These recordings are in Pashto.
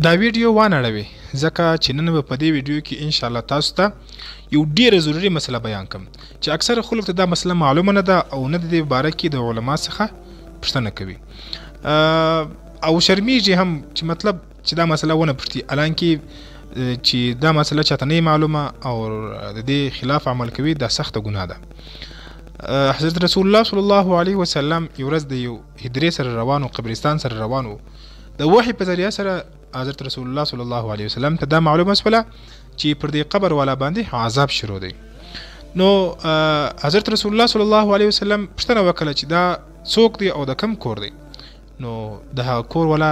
دا ویډیو وانړوي ځکه چې نن به په دې ویډیو کې ان شاء الله تاسو ته یو ډیره ضروري مسله بیان کوم چې اکثر خلک ته دا مسله معلومه نه ده او نه د دې باره کې د علما څخه پوښتنه کوي او شرمیږي هم چې مطلب چې دا مسله ونه پوښتي حالانکې چې دا مسله چاته نه معلومه او د دې خلاف عمل کوي دا سخته ګناه ده. حضرت رسول الله صلی الله علیه وسلم یو ورځ د یو هدرې سره روانو قبرستان سره روانو د وحی په ذریعه سره حضرت رسول الله صلی الله علیه وسلم ته دا معلومه شوله چې پر دې قبر والا باندې عذاب شروع دی. نو حضرت رسول الله صلی الله علیه وسلم پوښتنه وکړه چې دا څوک دی او د کم کور دی. نو د هغه کور والا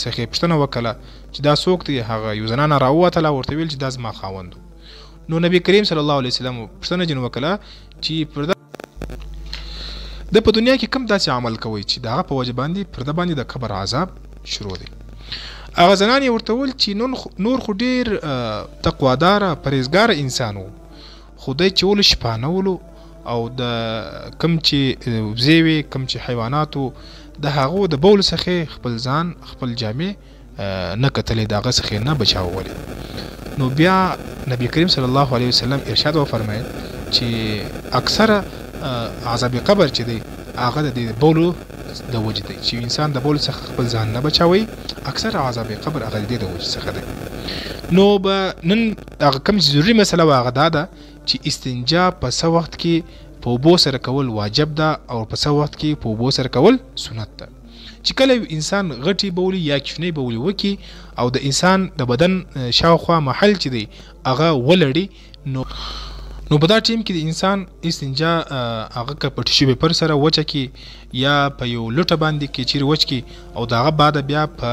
څخه پوښتنه وکړه چې دا څوک دی. هغه یو زنانه راووتله ورته ویل چې دا زما خاوند. نو نبی کریم صلی الله علیه وسلم پوښتنه جن وکړه چې پر د په دنیا کې کم داسې عمل کوي چې دا په وجه باندې پر د باندې د قبر عذاب شروع دی. هغه زنان یې ورته وویل چې نور خو ډېر تقواداره پرهیزګاره انسان و، خو دی چې ولو شپانه ولو او د کم چې وزې وې کم چې حیوانات و د هغو د بولو څخه خپل ځان خپل جامې نه کتلې د هغه څخه نه بچاولې. نو بیا نبی کریم صلی الله علیه وسلم ارشاد وفرمایل چې اکثره عذاب قبر چې دی هغه د بولو د وجې دی چې انسان د بولو څخه خپل ځان نه بچاوي. اکثر عذاب قبر هغه د وجې څخه دی. نو به نن هغه کوم ضروري مسله و هغه دا ده چې استنجا په څه وخت کې په اوبو سره کول واجب ده او په څه وخت کې په اوبو سره کول سنت ده. چې کله انسان غټي بولي یا کشنۍ بولي وکي او د انسان د بدن شاوخوا محل چې دی هغه ولړي نو په دا ټیم کې د انسان استنجا هغه که په ټیشو پیپر سره وچه کی یا په یو لوټه باندې کې چیرې وچ کی او د هغه بعد بیا په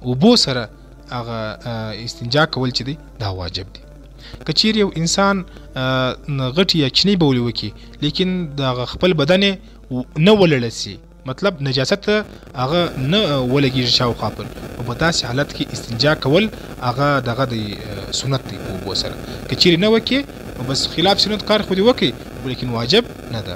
اوبو سره هغه استنجا کول چې دی دا واجب دی. که چیرې یو انسان غټ یا چنی بولي وکي لیکن د خپل بدن نه ولړل سي مطلب نجاست هغه نه ولګي شاوخوا پر او په داسې حالت کې استنجا کول هغه دغه د سنت دی په اوبو سره. که چیرې نه وکي بس خلاف سنت کار خو دی وکي ولیکن واجب نه ده.